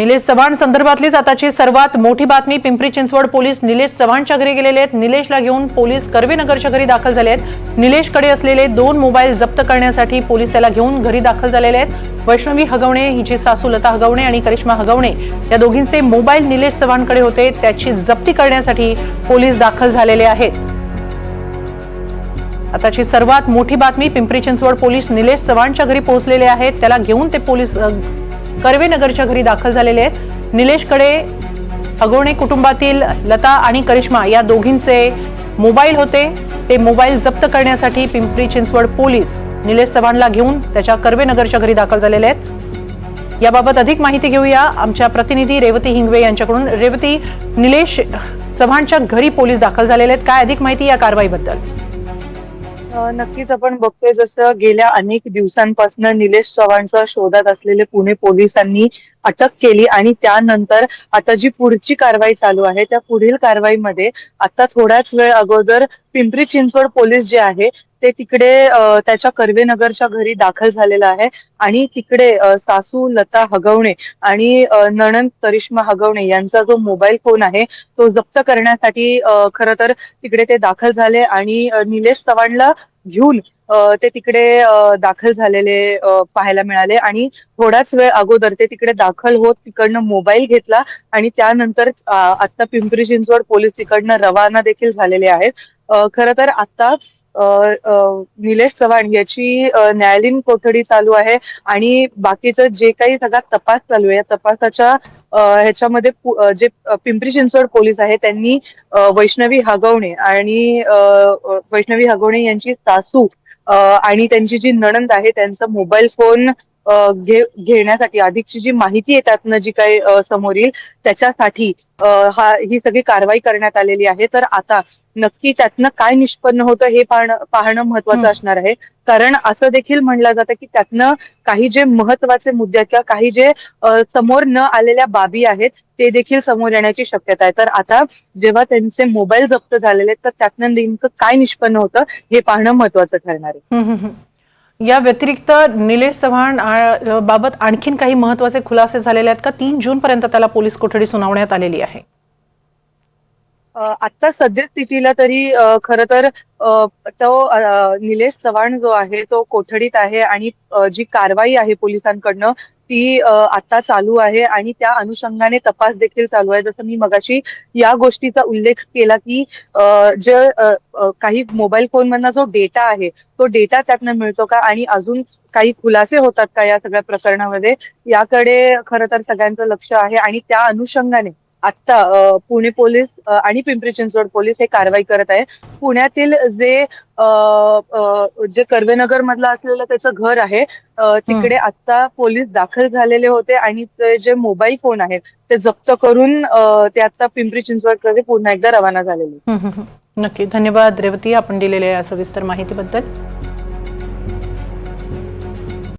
निलेश चव्हाण संदर्भातलीच आताची सर्वात मोठी बातमी। पिंपरी चिंचवड पोलीस निलेश चव्हाणच्या घरी गेलेले आहेत। निलेशला घेऊन पोलीस कर्वेनगरच्या घरी दाखल झाले आहेत। निलेशकडे असलेले 2 मोबाईल जप्त करण्यासाठी पोलीस त्याला घेऊन घरी दाखल झालेले आहेत। वैष्णवी हगवणे हिची सासू लता हगवणे आणि करिश्मा हगवणे या दोघींचे मोबाईल निलेश चव्हाणकडे होते, त्याची जप्ती करण्यासाठी पोलीस दाखल झालेले आहेत। आताची सर्वात मोठी बातमी। पिंपरी चिंचवड पोलीस निलेश चव्हाणच्या घरी पोहोचलेले आहेत। त्याला घेऊन ते पोलीस कर्वेनगरच्या घरी दाखल झालेले आहेत। निलेशकडे हगवणे कुटुंबातील लता आणि करिश्मा या दोघींचे मोबाईल होते, ते मोबाईल जप्त करण्यासाठी पिंपरी चिंचवड पोलीस निलेश चव्हाणला घेऊन त्याच्या कर्वेनगरच्या घरी दाखल झालेले आहेत। याबाबत अधिक माहिती घेऊया आमच्या प्रतिनिधी रेवती हिंगवे यांच्याकडून। रेवती, निलेश चव्हाणच्या घरी पोलीस दाखल झालेले आहेत, काय अधिक माहिती या कारवाईबद्दल? नक्कीच आपण बघतोय जसं गेल्या अनेक दिवसांपासून निलेश चव्हाणच्या शोधात असलेले पुणे पोलिसांनी अटक केली आणि त्यानंतर आता जी पुढची कारवाई चालू आहे त्या पुढील कारवाईमध्ये आता थोड्याच वेळ अगोदर पिंपरी चिंचवड पोलीस जे आहे ते तिकडे त्याच्या कर्वेनगरच्या घरी दाखल झालेला आहे आणि तिकडे सासू लता हगवणे आणि नणंद करिश्मा हगवणे यांचा जो मोबाईल फोन आहे तो जप्त करण्यासाठी खरं तर तिकडे ते दाखल झाले आणि निलेश चव्हाणला घेऊन ते तिकडे दाखल झालेले पाहायला मिळाले आणि थोडाच वेळ अगोदर ते तिकडे दाखल होत तिकडनं मोबाईल घेतला आणि त्यानंतर आता पिंपरी चिंचवड पोलीस तिकडनं रवाना देखील झालेले आहेत। खरं तर आता निलेश चव्हाण याची न्यायालयीन कोठडी चालू आहे आणि बाकीचं जे काही सगळा तपास चालू आहे या तपासाच्या ह्याच्यामध्ये जे पिंपरी चिंचवड पोलीस आहे त्यांनी वैष्णवी हगवणे यांची सासू आणि त्यांची जी नणंद आहे त्यांचा मोबाईल फोन घेण्यासाठी अधिकची जी माहिती आहे त्यातनं जी काही समोर येईल त्याच्यासाठी ही सगळी कारवाई करण्यात आलेली आहे। तर आता नक्की त्यातनं काय निष्पन्न होतं हे पाहणं महत्वाचं असणार आहे, कारण असं देखील म्हणलं जातं की त्यातनं काही जे महत्वाचे मुद्दे आहेत किंवा काही जे समोर न आलेल्या बाबी आहेत ते देखील समोर येण्याची शक्यता आहे। तर आता जेव्हा त्यांचे मोबाईल जप्त झालेले तर त्यातनं नेमकं काय निष्पन्न होतं हे पाहणं महत्वाचं ठरणार आहे। या व्यतिरिक्त निलेश चव्हाण बाबत आणखीन काही महत्वाचे खुलासे झालेले आहेत का? 3 जून पर्यंत त्याला पोलीस कोठडी सुनावण्यात आलेली आहे। आता सद्यस्थितीला तरी खरं तर तो निलेश चव्हाण जो आहे तो कोठडीत आहे आणि जी कारवाई आहे पोलिसांकडनं ती आता चालू आहे आणि त्या अनुषंगाने तपास देखील चालू आहे। जसं मी मगाशी या गोष्टीचा उल्लेख केला की जे काही मोबाईल फोन मधला जो डेटा आहे तो डेटा त्यातनं मिळतो का आणि अजून काही खुलासे होतात का या सगळ्या प्रकरणामध्ये, याकडे खरं तर सगळ्यांचं लक्ष आहे आणि त्या अनुषंगाने आता पुणे पोलीस आणि पिंपरी चिंचवड पोलीस हे कारवाई करत आहे। पुण्यातील जे कर्वेनगर मधलं असलेलं त्याचं घर आहे तिकडे आता पोलीस दाखल झालेले होते आणि ते जे मोबाईल फोन आहेत ते जप्त करून ते आता पिंपरी चिंचवडकडे पुन्हा एकदा रवाना झालेले। नक्की, धन्यवाद रेवती आपण दिलेल्या या सविस्तर माहितीबद्दल।